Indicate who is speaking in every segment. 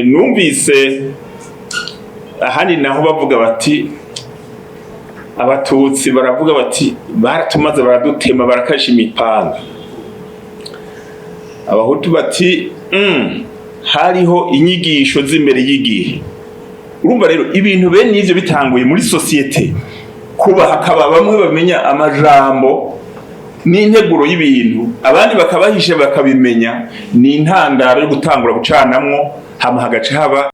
Speaker 1: Numvise ahandi naho bavuga bati abatutsi baravuga bati baratumaze baradutema barakasha imipanga. Abahutu bati hariho inyigisho z'imbere y'igihe. Urumva rero ibintu bene ivyo bitanguye muri societe kuba hakaba bamwe bamenya amajambo n'integuro y'ibintu abandi bakabahisha bakabimenya ni intandaro yo gutangura gucanamwo hama hagaca haba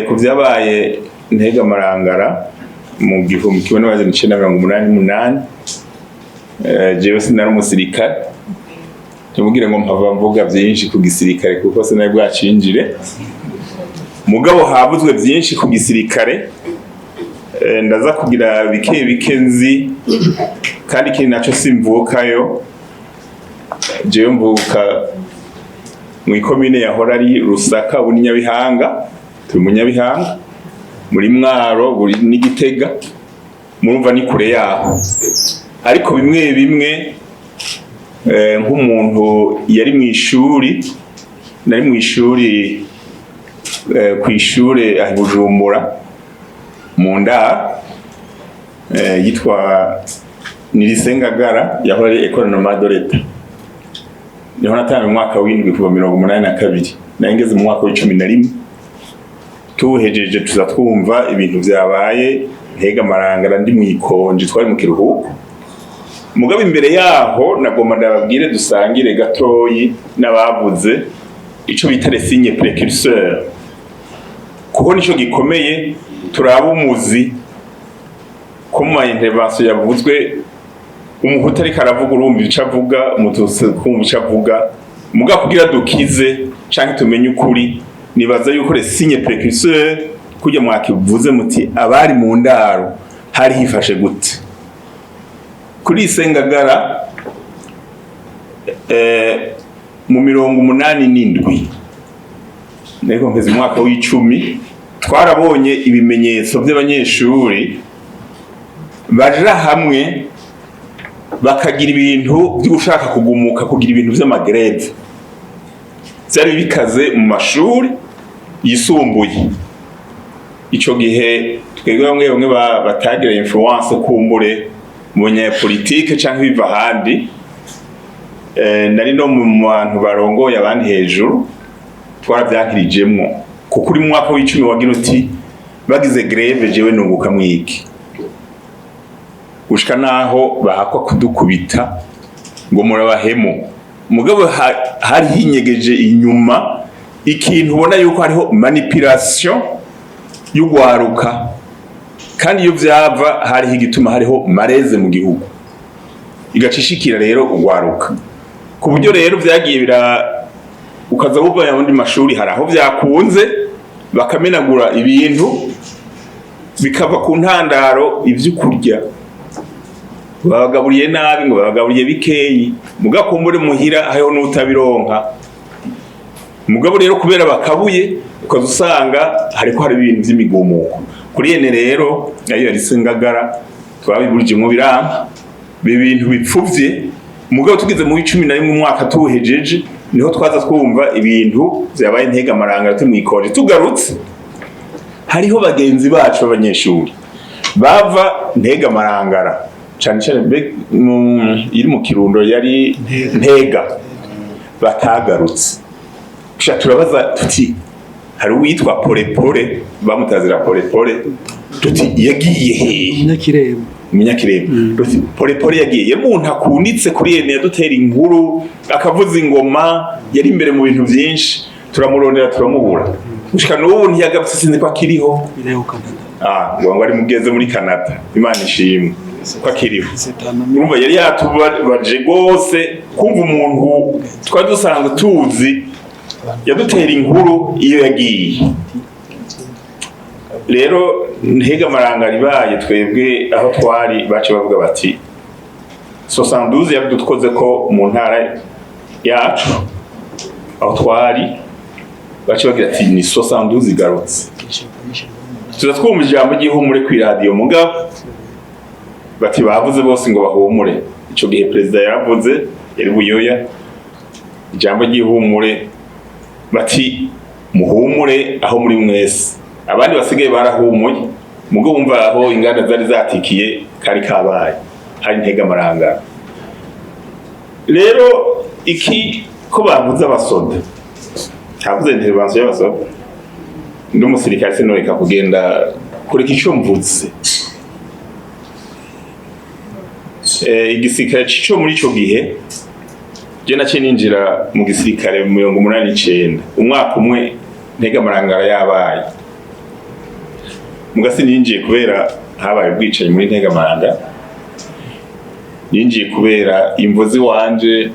Speaker 1: ku vyabaye Ntega Marangara mu gihumbi kimwe n'amajana icenda mirongo umunani n'umunani. Jewe sinari umusirikare tumubwire ngo mpava mvuga vyinshi ku gisirikare kuko sinari bwacinjire, mugabo havuzwe vyinshi ku gisirikare. Ndaza kugira bike bike nzi kandi kiri naco simvukayo. Jewe mvuka mu ikomine yahora ari Rusaka ubu ni Nyabihanga, turi mu Nyabihanga muri Mwaro buri ni Gitega, murumva ni kure yaho. Ariko bimwe bimwe nk'umuntu yari mu ishuri, nari mu ishuri kw'ishure ahi Bujumbura mu Ndar yitwa Nirisengagara yahora ari Ecole Normale de l'Etat. Niho natanga mu mwaka w'indwi kuva 1982 nangeze mu mwaka w'11 tuhejeje tuza twumva ibintu vyabaye Ntega Marangara ndi mu ikonje twari mu kiruhuko. Mugabo imbere yaho nagomba ndababwire dusangire gatoyi n'abavuze ico bita les signes précurseurs kuko nico gikomeye. Turaba umuzi ko mu intervention yavuzwe umuhutu ariko aravuga urumva ico avuga, umututsi kumva ico avuga, muga kugira dukize canke tumenye ukuri nibaza yuko les signes précurseurs kujya mwakivuze muti abari mu ndaro hari hifashe gute. Kuri Sengagara mu 87 nego mpeze mwaka w'10 twarabonye ibimenyetso by'abanyeshuri baja hamwe bakagira ibintu byo gushaka kugumuka, kugira ibintu vy'amagreve byari bikaze mu mashuri yisumbuye. Ico gihe twebwe bamwe batagira influence kumbure mu banyapolitike canke biva handi, nari no mu bantu barongoye abandi hejuru twaravyankirijemwo kuko uri mu mwaka w'10 wagira uti bagize greve jewe nunguka mwiki, gushika naho bahakwa kudukubita ngo murabahemo. Mugabo hari hinyegeje inyuma ikintu ubona yuko hariho manipulation y'ugwaruka, kandi iyo vyava hariho igituma hariho mareze mu gihugu igacishikira rero ugwaruka ku buryo rero vyagiye ukaza buva ya wundi mashuri hari aho vyakunze bakamenagura ibintu bikava ku ntandaro ivy'ukurya babagaburiye nabi ngo babagaburiye bikeyi, mugakumbure muhira hariho n'utabironka. Mugabo rero kubera bakabuye ukaza usanga hariko hari ibintu vy'imigumuko. Kuri yene rero ayo yari Sengagara twabiburije mu biramba ibintu bipfuvye. Mugabo tugize mu 11 mu mwaka tuhejeje niho twaza twumva ibintu vyabaye Ntega Marangara turi mu ikonje. Tugarutse hariho bagenzi bacu abanyeshuri bava Ntega Marangara cyane iri mu Kirundo yari Ntega batagarutse. Kisha turabaza tuti hari uwitwa Polepole bamutazira Polepole tuti yagiye he Munyakirembo. Tuti Polepole yagiye umuntu akunditse kuri yene yadutera inkuru akavuza ingoma yari imbere mu bintu byinshi turamurondera turamubura gushika n'ubu ntiyagabutse sinzi ko akiriho ngo ari mugeze muri Canada. Imana ishimwe ko akiriho. Urumva yari yatubaje gose kumva umuntu twari dusanzwe tuzi yadutera inkuru iyo yagiye. Rero Ntega Marangara ibaye twebwe aho twari bace bavuga bati 72 yadukoze ko mu ntara yacu aho twari bace bagira ati ni 72 igarutse. Turatwumva ijambo ry'ihumure ku radio mugabo bati bavuze bose ngo bahumure. Ico gihe president yaravuze yari Buyoya, ijambo ry'ihumure bati muhumure aho muri mwese, abandi basigaye barahumuye mugo wumva aho inganda zari zatikiye kari kabaye hari Ntega Marangara. Rero iki ko bavuze abasoda, havuze intervention y'abasoda, ndi umusirikare sinoreka kugenda kureka ico mvuze. Igisirikare cico muri ico gihe je naciye ninjira mu gisirikare mu 1989, umwaka umwe Ntega Marangara yabaye. Mugasi ninjiye kubera habaye ubwicanyi muri Ntega Marangara, ninjiye kubera imvozi wanje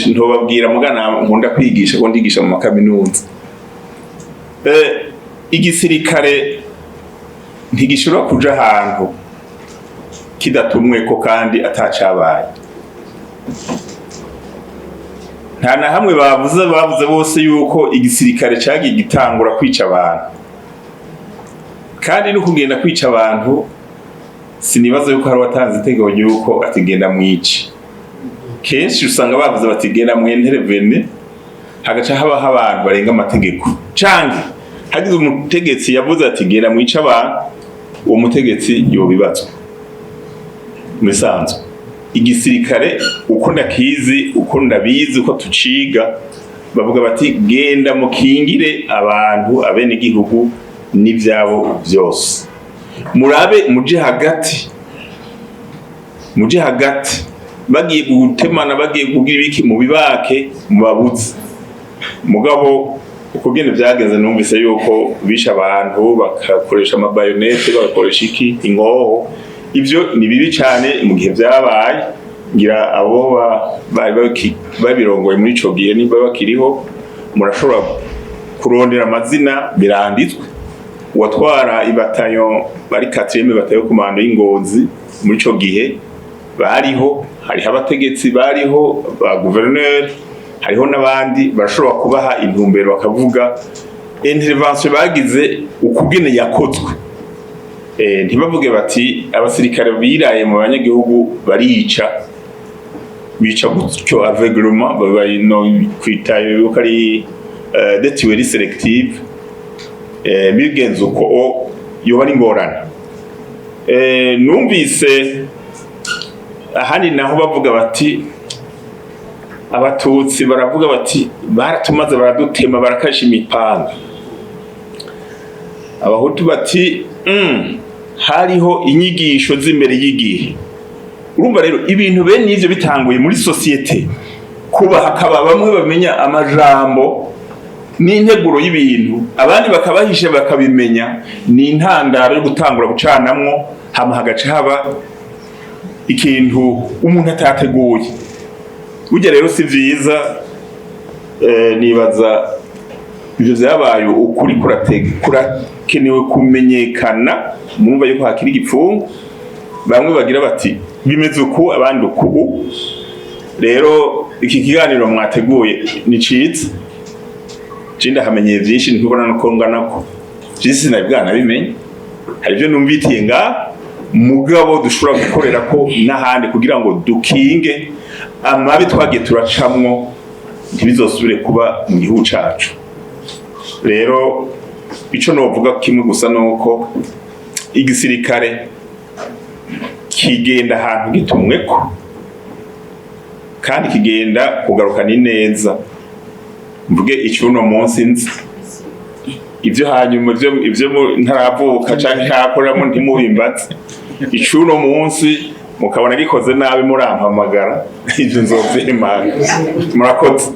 Speaker 1: ntobabwira mugana nkunda kwigisha ko ndigisha mu makaminuza. Igisirikare ntigishobora kuja ahantu kidatumwe ko kandi atacabaye. Nta na hamwe bavuze bose yuko igisirikare cagiye gitangura kwica abantu, kandi no kugenda kwica abantu sinibaza yuko hari watanze itegeko yuko atigenda mwici. Kenshi usanga bavuze bati genda mwenterevene, hagaca habaho abantu barenga amategeko, canke hagize umutegetsi yavuze ati genda mwica abantu, uwo mutegetsi yobibazwa. Musanzwe igisirikare uko ndakizi, uko ndabizi, uko tuciga, bavuga bati genda mukingire abantu abene igihugu n'ivyabo byose, murabe muje hagati bagiye gutemana, bagiye kugira ibiki mu bibake mubabuze. Mugabo uko gene byagenze numvise yuko bisha abantu bakakoresha amabayonete, bagakoresha iki ingoho. Ivyo ni bibi cyane mu gihe byabaye, ngira abo babirongoye muri ico gihe nimba bakiriho murashobora kurondera amazina biranditswe. Uwatwara ibatayo bari 4e batayo komando y'Ingozi muri ico gihe bariho, hariho abategetsi bariho ba gouverneur, hariho n'abandi barashobora kubaha intumbero bakavuga intervention bagize ukugene yakozwe. Ntibavuge bati abasirikare biraye mu banyagihugu bica gutyo aveuglement, babino kwitaye yuko ari detuerie selective, bigenze uko yoba ari ngorane. Numvise ahandi naho bavuga bati abatutsi baravuga bati baratumaze baradutema barakasha imipanga, abahutu bati hariho inyigisho z'imbere y'igihe. Urumva rero ibintu bene ivyo bitanguye muri societe, kuba hakaba bamwe bamenya amajambo n'integuro y'ibintu, abandi bakabahisha bakabimenya, ni intandaro yo gutangura gucanamwo, hama hagaca haba ikintu umuntu atateguye. Burya rero si vyiza, nibaza ivyo vyabaye ukuri kurakenewe kumenyekana, mumva yuko hakiri igipfungu, bamwe bagira bati bimeze uku abandi uku. Rero iki kiganiro mwateguye ni ciza, cinda hamenye vyinshi ntubona no kongana ko vyisi nabwana bimenye, hari byo numvitiye nga mugabo dushobora gukorera ko n'ahandi kugira ngo dukinge amabi twagiye turacamwo ntibizosubire kuba mu gihugu cacu. Rero ico novuga kimwe gusa nuko igisirikare kigenda ahantu gitumweko kandi kigenda kugaruka ni neza. Mvuge icuno munsi nzi ivyo hanyuma ivyo ntaravuka canke hakoramo ntimubimbatse, icuno munsi mukabona gikoze nabi murampamagara ivyo nzovyemanga. Murakoze.